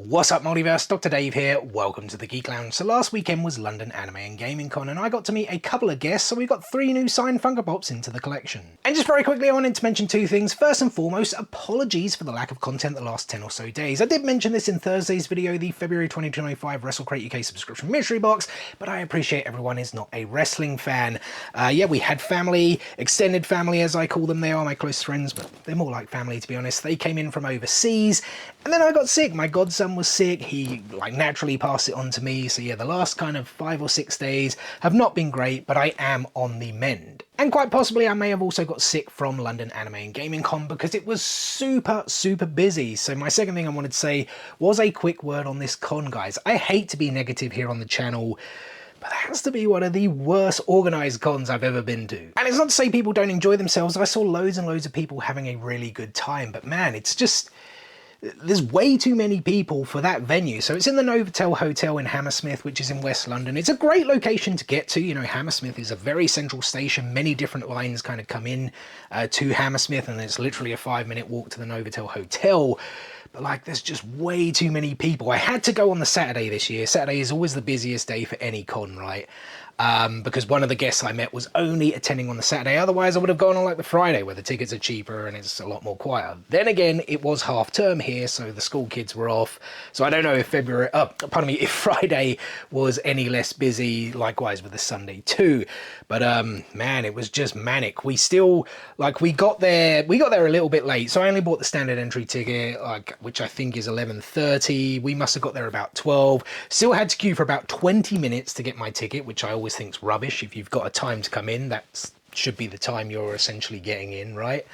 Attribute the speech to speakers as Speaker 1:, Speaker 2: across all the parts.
Speaker 1: What's up, Multiverse? Dr. Dave here. Welcome to the Geek Lounge. So last weekend was London Anime and Gaming Con, and I got to meet a couple of guests, so we got 3 new signed Funko Pops into the collection. And just very quickly, I wanted to mention 2 things. First and foremost, apologies for the lack of content the last 10 or so days. I did mention this in Thursday's video, the February 2025 WrestleCrate UK subscription mystery box, but I appreciate everyone is not a wrestling fan. Yeah, we had family, extended family as I call them. They are my close friends, but they're more like family to be honest. They came in from overseas, and then I got sick. My godson was sick. He naturally passed it on to me. So yeah, the last kind of 5 or 6 days have not been great, but I am on the mend. And quite possibly I may have also got sick from London Anime and Gaming Con because it was super busy. So my second thing I wanted to say was a quick word on this con, guys. I hate to be negative here on the channel, but that has to be one of the worst organised cons I've ever been to. And it's not to say people don't enjoy themselves. I saw loads and loads of people having a really good time, but man, it's just, there's way too many people for that venue. So it's in the Novotel Hotel in Hammersmith, which is in West London. It's a great location to get to. You know, Hammersmith is a very central station. Many different lines kind of come in to Hammersmith, and it's literally a 5-minute walk to the Novotel Hotel. But like, there's just way too many people. I had to go on the Saturday this year. Saturday is always the busiest day for any con, right? Because one of the guests I met was only attending on the Saturday. Otherwise, I would have gone on like the Friday where the tickets are cheaper and it's a lot more quieter. Then again, it was half term here, so the school kids were off. So I don't know if if Friday was any less busy, likewise with the Sunday too. But man, it was just manic. We got there a little bit late. So I only bought the standard entry ticket, which I think is 11:30. We must have got there about 12. Still had to queue for about 20 minutes to get my ticket, which I always think's rubbish. If you've got a time to come in, that should be the time you're essentially getting in, right?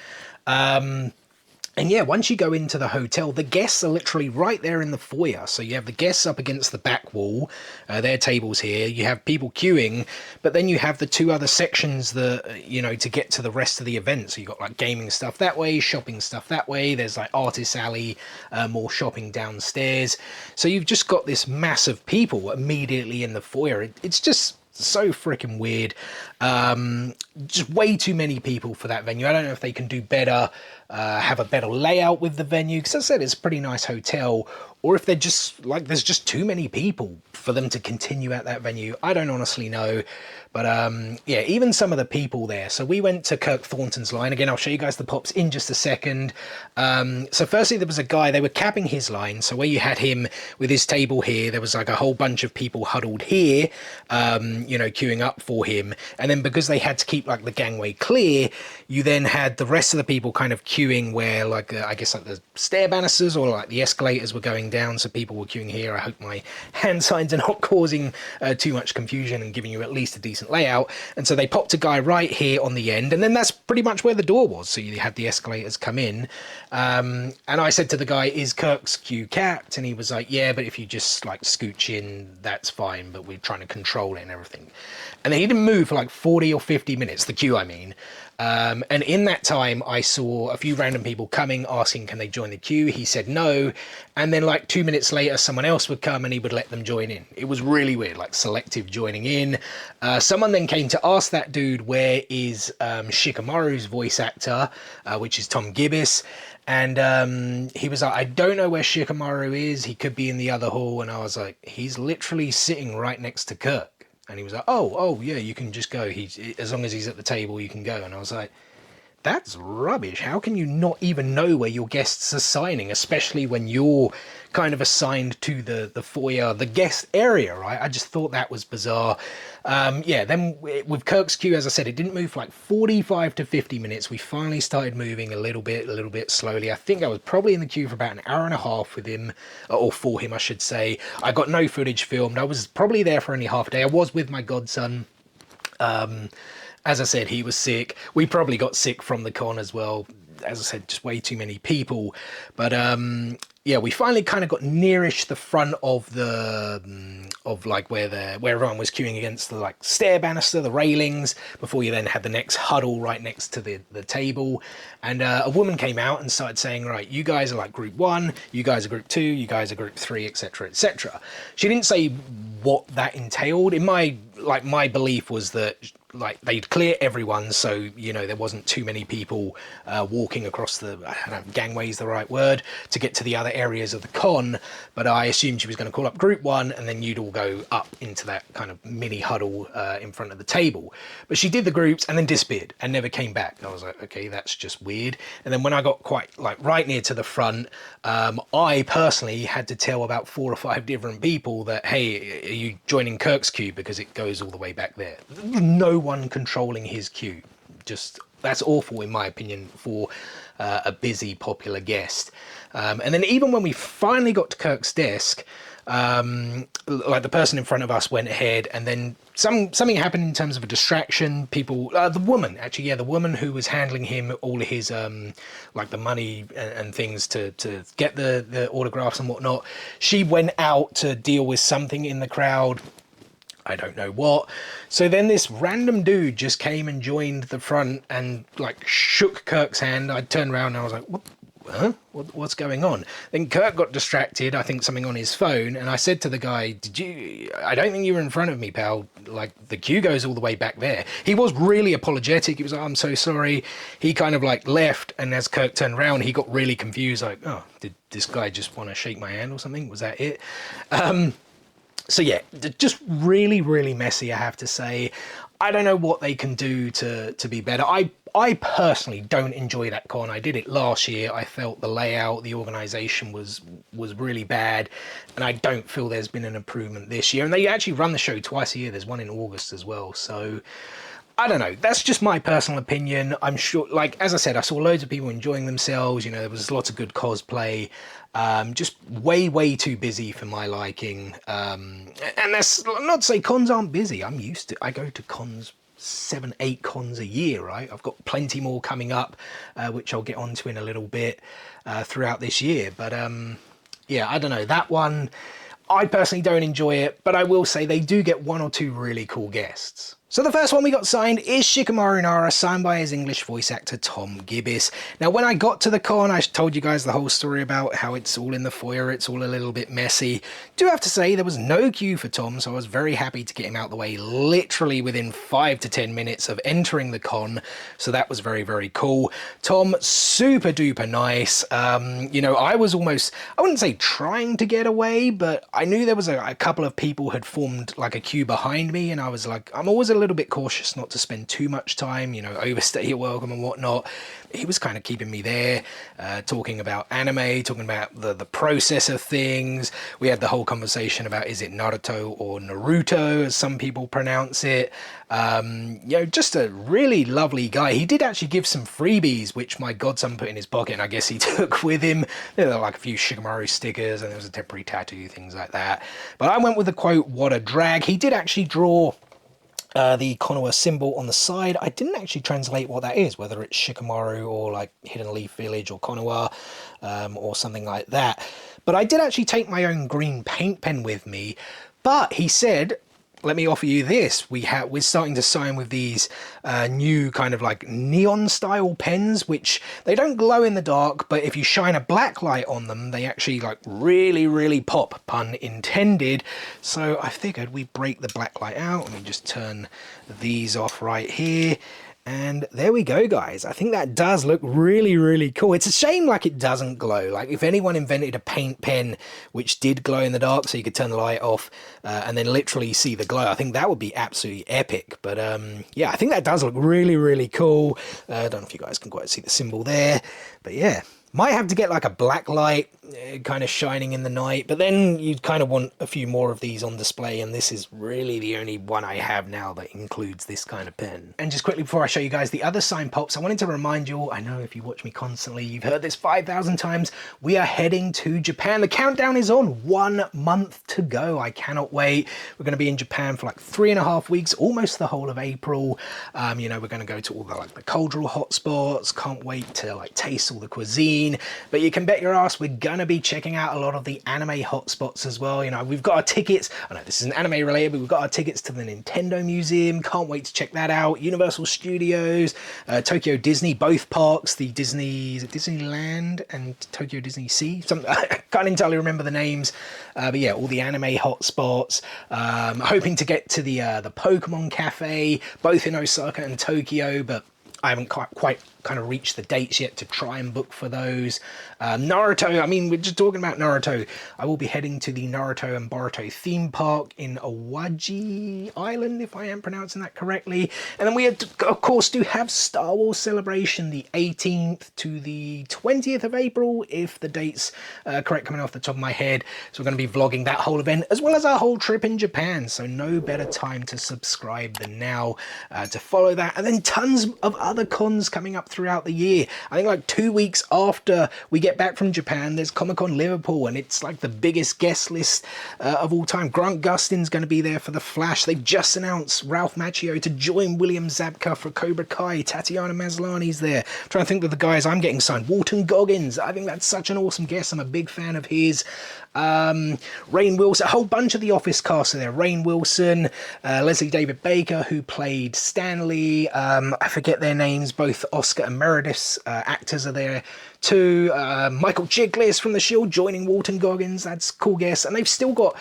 Speaker 1: And yeah, once you go into the hotel, the guests are literally right there in the foyer. So you have the guests up against the back wall, their tables here. You have people queuing, but then you have the 2 other sections that, you know, to get to the rest of the event. So you've got like gaming stuff that way, shopping stuff that way. There's like artist alley, more shopping downstairs. So you've just got this mass of people immediately in the foyer. It's just so freaking weird. Just way too many people for that venue. I don't know if they can do better, have a better layout with the venue, because as I said, it's a pretty nice hotel, or if they're just like, there's just too many people for them to continue at that venue. I don't honestly know. But yeah, even some of the people there. So we went to Kirk Thornton's line. Again, I'll show you guys the pops in just a second. So firstly, there was a guy, they were capping his line. So where you had him with his table here, there was like a whole bunch of people huddled here, you know, queuing up for him. And then because they had to keep like the gangway clear, you then had the rest of the people kind of queuing where like, I guess like the stair banisters or like the escalators were going down. So people were queuing here. I hope my hand signs are not causing too much confusion and giving you at least a decent layout. And so they popped a guy right here on the end, and then that's pretty much where the door was. So you had the escalators come in, and I said to the guy, is Kirk's queue capped? And he was like, yeah, but if you just like scooch in, that's fine, but we're trying to control it and everything. And then he didn't move for like 40 or 50 minutes, the queue I mean. And in that time, I saw a few random people coming, asking, can they join the queue? He said no. And then like 2 minutes later, someone else would come and he would let them join in. It was really weird, like selective joining in. Someone then came to ask that dude, where is Shikamaru's voice actor, which is Tom Gibbis. And he was like, I don't know where Shikamaru is. He could be in the other hall. And I was like, he's literally sitting right next to Kirk. And he was like, oh, yeah, you can just go. As long as he's at the table, you can go. And I was like, that's rubbish. How can you not even know where your guests are signing, especially when you're kind of assigned to the foyer, the guest area, right? I just thought that was bizarre. Yeah, then with Kirk's queue, as I said, it didn't move for like 45 to 50 minutes. We finally started moving a little bit slowly. I think I was probably in the queue for about an hour and a half with him, or for him, I should say. I got no footage filmed. I was probably there for only half a day. I was with my godson. As I said, he was sick. We probably got sick from the con as well. As I said, just way too many people. But yeah, we finally kind of got nearish the front of the like where everyone was queuing against the like stair banister, the railings, before you then had the next huddle right next to the table. And a woman came out and started saying, right, you guys are like group 1, you guys are group 2, you guys are group 3, etc., etc. She didn't say what that entailed. In my belief was that like they'd clear everyone, so you know there wasn't too many people walking across the, I don't know, gangway is the right word, to get to the other areas of the con. But I assumed she was going to call up group one, and then you'd all go up into that kind of mini huddle in front of the table. But she did the groups and then disappeared and never came back. I was like, okay, that's just weird. And then when I got quite like right near to the front, I personally had to tell about 4 or 5 different people that, hey, are you joining Kirk's queue, because it goes all the way back there. No one controlling his queue. Just, that's awful in my opinion for a busy popular guest. And then even when we finally got to Kirk's desk, like the person in front of us went ahead, and then something happened in terms of a distraction. People, the woman actually, yeah, the woman who was handling him all his like the money and things to get the autographs and whatnot, she went out to deal with something in the crowd. I don't know what. So then this random dude just came and joined the front and like shook Kirk's hand. I turned around and I was like, what? Huh? What's going on? Then Kirk got distracted, I think something on his phone, and I said to the guy, I don't think you were in front of me, pal. Like, the queue goes all the way back there. He was really apologetic. He was like, I'm so sorry. He kind of like left, and as Kirk turned around, he got really confused, like, oh, did this guy just want to shake my hand or something? Was that it? So yeah, just really, really messy, I have to say. I don't know what they can do to be better. I personally don't enjoy that con. I did it last year. I felt the layout, the organization was really bad, and I don't feel there's been an improvement this year. And they actually run the show twice a year. There's one in August as well. So I don't know. That's just my personal opinion. I'm sure, like, as I said, I saw loads of people enjoying themselves. You know, there was lots of good cosplay. Just way too busy for my liking. And that's not to say cons aren't busy. I'm used to, I go to cons 7-8 cons a year, right? I've got plenty more coming up, which I'll get onto in a little bit throughout this year. But yeah, I don't know. That one, I personally don't enjoy it, but I will say they do get 1 or 2 really cool guests. So the first one we got signed is Shikamaru Nara, signed by his English voice actor Tom Gibbis. Now when I got to the con, I told you guys the whole story about how it's all in the foyer, it's all a little bit messy. Do have to say there was no queue for Tom, so I was very happy to get him out the way literally within 5 to 10 minutes of entering the con, so that was very cool. Tom, super duper nice. You know, I was almost, I wouldn't say trying to get away, but I knew there was a couple of people had formed like a queue behind me, and I was like, I'm always a little bit cautious not to spend too much time, you know, overstay your welcome and whatnot. He was kind of keeping me there, talking about anime, talking about the process of things. We had the whole conversation about, is it Naruto or Naruto, as some people pronounce it. You know, just a really lovely guy. He did actually give some freebies, which my godson put in his pocket, and I guess he took with him. There were like a few Shikamaru stickers, and there was a temporary tattoo, things like that. But I went with the quote, "What a drag." He did actually draw the Konoha symbol on the side. I didn't actually translate what that is, whether it's Shikamaru or like Hidden Leaf Village or Konoha or something like that. But I did actually take my own green paint pen with me. But he said, let me offer you this. We're starting to sign with these new kind of like neon style pens, which they don't glow in the dark, but if you shine a black light on them, they actually like really pop, pun intended. So I figured we break the black light out. Let me just turn these off right here. And there we go, guys. I think that does look really cool. It's a shame like it doesn't glow. Like if anyone invented a paint pen which did glow in the dark so you could turn the light off and then literally see the glow, I think that would be absolutely epic. But yeah, I think that does look really cool. I don't know if you guys can quite see the symbol there, but yeah. Might have to get like a black light kind of shining in the night, but then you'd kind of want a few more of these on display, and this is really the only one I have now that includes this kind of pen. And just quickly before I show you guys the other sign pops, I wanted to remind you all, I know if you watch me constantly, you've heard this 5,000 times, we are heading to Japan. The countdown is on, 1 month to go. I cannot wait. We're going to be in Japan for like 3.5 weeks, almost the whole of April. You know, we're going to go to all the like the cultural hotspots. Can't wait to like taste all the cuisine. seen, but you can bet your ass we're gonna be checking out a lot of the anime hotspots as well. You know, we've got our tickets, I know this isn't anime related, but we've got our tickets to the Nintendo Museum, can't wait to check that out. Universal Studios, Tokyo Disney, both parks, the Disney, is it Disneyland and Tokyo Disney Sea? I can't entirely remember the names, but yeah, all the anime hotspots. Hoping to get to the Pokemon Cafe, both in Osaka and Tokyo, but I haven't quite kind of reached the dates yet to try and book for those. Naruto, I mean, we're just talking about Naruto. I will be heading to the Naruto and Boruto theme park in Awaji Island, if I am pronouncing that correctly. And then we, of course, do have Star Wars Celebration, the 18th to the 20th of April, if the date's correct coming off the top of my head. So we're going to be vlogging that whole event, as well as our whole trip in Japan. So no better time to subscribe than now to follow that. And then tons of other cons coming up throughout the year. I think like 2 weeks after we get back from Japan, there's Comic-Con Liverpool, and it's like the biggest guest list of all time. Grant Gustin's going to be there for The Flash. They've just announced Ralph Macchio to join William Zabka for Cobra Kai. Tatiana Maslany's there. I'm trying to think of the guys I'm getting signed. Walton Goggins. I think that's such an awesome guest. I'm a big fan of his. Rainn Wilson, a whole bunch of the Office cast are there. Rainn Wilson, Leslie David Baker, who played Stanley. I forget their names. Both Oscar and Meredith's actors are there too. Michael Chiklis from The Shield joining Walton Goggins. That's a cool guest. And they've still got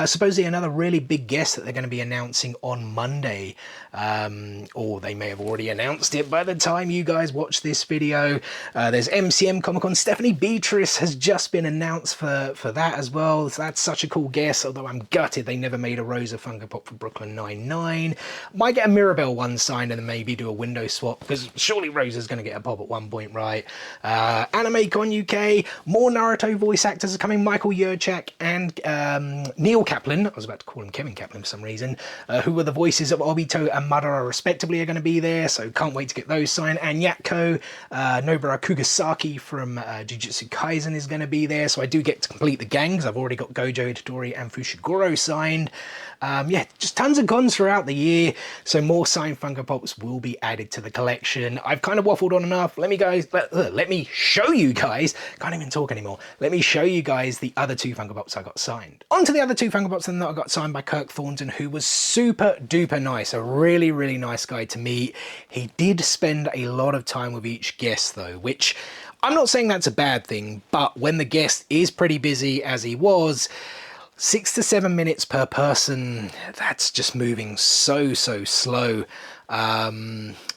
Speaker 1: supposedly another really big guest that they're going to be announcing on Monday. Or they may have already announced it by the time you guys watch this video. There's MCM Comic Con. Stephanie Beatrice has just been announced for that as well. So that's such a cool guest, although I'm gutted they never made a Rosa Funko Pop for Brooklyn Nine-Nine. Might get a Mirabelle one signed and then maybe do a window swap, because surely Rosa's going to get a pop at one point, right? Anime Con UK, more Naruto voice actors are coming. Michael Yurchak and Neil Kaplan, I was about to call him Kevin Kaplan for some reason, who were the voices of Obito and Madara respectively, are going to be there, so can't wait to get those signed. And Yatko, Nobara Kugasaki from Jujutsu Kaisen is going to be there, so I do get to complete the gang, because I've already got Gojo Itadori and Fushiguro signed. Yeah, just tons of cons throughout the year, so more signed Funko Pops will be added to the collection. I've kind of waffled on enough. Let me show you guys, can't even talk anymore. Let me show you guys the other two Funko Pops I got signed. On to the other two Funko Pops then that I got signed by Kirk Thornton, who was super duper nice, a really, really nice guy to meet. He did spend a lot of time with each guest though, which I'm not saying that's a bad thing, but when the guest is pretty busy, as he was, 6 to 7 minutes per person, that's just moving so slow.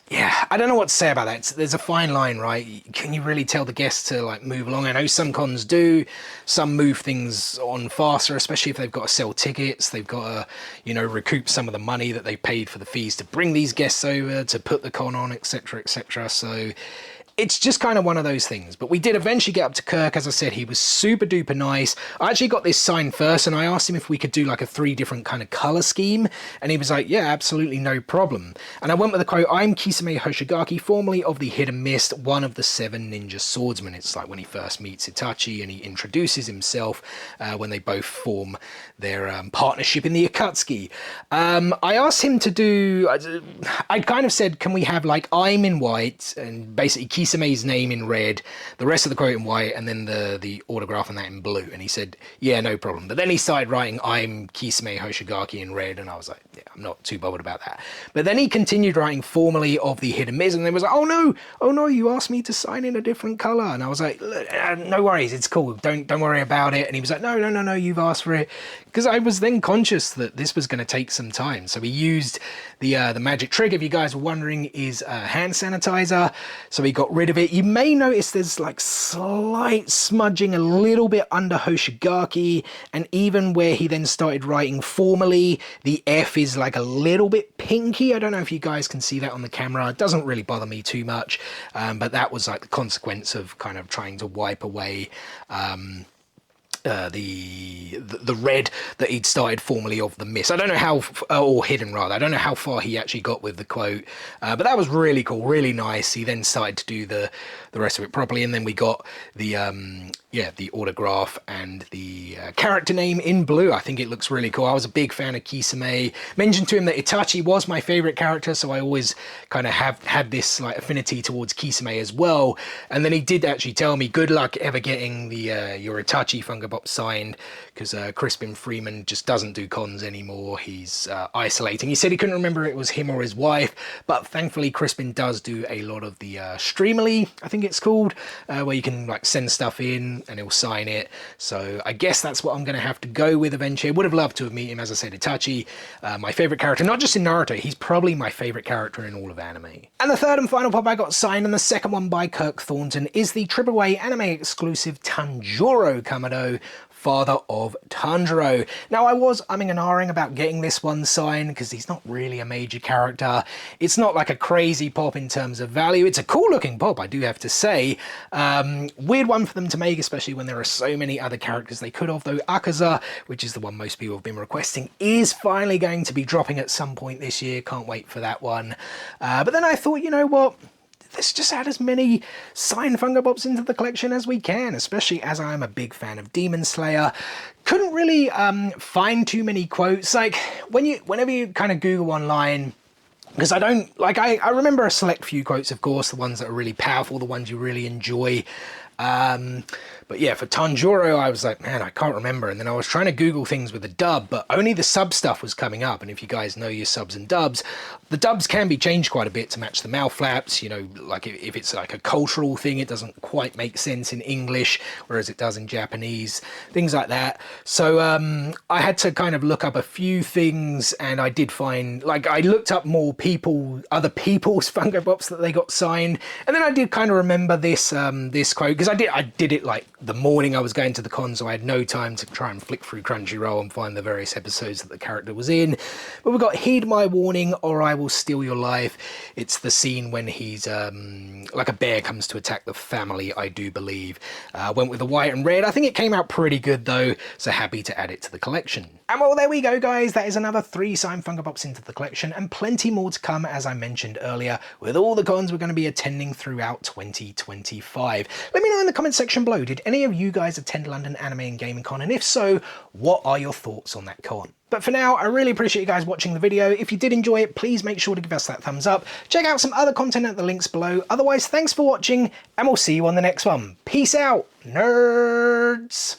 Speaker 1: Yeah, I don't know what to say about that. There's a fine line, right? Can you really tell the guests to like move along? I know some cons do, some move things on faster, especially if they've got to sell tickets. They've got to, you know, recoup some of the money that they paid for the fees to bring these guests over, to put the con on, etc, etc. So it's just kind of one of those things. But we did eventually get up to Kirk. As I said, he was super duper nice. I actually got this signed first, and I asked him if we could do like a 3 different kind of color scheme, and he was like, yeah, absolutely no problem. And I went with the quote, "I'm Kisame Hoshigaki, formerly of the Hidden Mist, one of the 7 ninja swordsmen." It's like when he first meets Itachi and he introduces himself when they both form their partnership in the Akatsuki. I asked him to do, I kind of said, can we have like I'm in white and basically Kisame's name in red, the rest of the quote in white, and then the autograph on that in blue. And he said, yeah, no problem. But then he started writing I'm Kisame Hoshigaki in red, and I was like, yeah, I'm not too bothered about that. But then he continued writing formerly of the Hidden Mist, and then was like, oh no, you asked me to sign in a different color. And I was like, no worries, it's cool, don't worry about it. And he was like, no, you've asked for it. Because I was then conscious that this was going to take some time. So we used the magic trick, if you guys were wondering, is hand sanitizer. So we got rid of it. You may notice there's like slight smudging a little bit under Hoshigaki, and even where he then started writing formally, the F is like a little bit pinky. I don't know if you guys can see that on the camera. It doesn't really bother me too much, but that was like the consequence of kind of trying to wipe away the red that he'd started formally of the Mist. I don't know how, or hidden rather, I don't know how far he actually got with the quote, but that was really cool, really nice. He then started to do the the rest of it properly. And then we got the the autograph and the character name in blue. I think it looks really cool. I was a big fan of Kisame. Mentioned to him that Itachi was my favorite character, so I always kind of have had this like affinity towards Kisame as well. And then he did actually tell me, good luck ever getting the your Itachi Funko Pop signed, because Crispin Freeman just doesn't do cons anymore. He's isolating. He said he couldn't remember it was him or his wife, but thankfully Crispin does do a lot of the Streamily, I think it's called, where you can like send stuff in and he'll sign it. So I guess that's what I'm going to have to go with eventually. I would have loved to have met him. As I said, Itachi, my favorite character, not just in Naruto, he's probably my favorite character in all of anime. And the third and final pop I got signed, and the second one by Kirk Thornton, is the AAA anime exclusive Tanjiro Kamado, Father of Tanjiro. Now, I was umming and ahhing about getting this one signed because he's not really a major character. It's not like a crazy pop in terms of value. It's a cool looking pop, I do have to say. Weird one for them to make, especially when there are so many other characters they could have, though Akaza, which is the one most people have been requesting, is finally going to be dropping at some point this year. Can't wait for that one. But then I thought, you know what? Let's just add as many signed Funko Pops into the collection as we can, especially as I'm a big fan of Demon Slayer. Couldn't really find too many quotes. Like, whenever you kind of Google online, because I don't, like, I remember a select few quotes, of course, the ones that are really powerful, the ones you really enjoy. But yeah, for Tanjiro, I was like, man, I can't remember. And then I was trying to Google things with the dub, but only the sub stuff was coming up. And if you guys know your subs and dubs, the dubs can be changed quite a bit to match the mouth flaps. You know, like if it's like a cultural thing, it doesn't quite make sense in English, whereas it does in Japanese, things like that. So I had to kind of look up a few things, and I did find, like, I looked up more other people's Funko Pops that they got signed. And then I did kind of remember this this quote, because I did it like the morning I was going to the con, so I had no time to try and flick through Crunchyroll and find the various episodes that the character was in. But we've got Heed My Warning or I Will Steal Your Life. It's the scene when he's like a bear comes to attack the family, I do believe. Went with the white and red. I think it came out pretty good though, so happy to add it to the collection. And well, there we go guys, that is another 3 signed Funko Pops into the collection, and plenty more to come, as I mentioned earlier, with all the cons we're going to be attending throughout 2025. Let me know in the comment section below, did any of you guys attend London Anime and Gaming Con, and if so, what are your thoughts on that con? But for now, I really appreciate you guys watching the video. If you did enjoy it, please make sure to give us that thumbs up. Check out some other content at the links below. Otherwise, thanks for watching, and we'll see you on the next one. Peace out, nerds!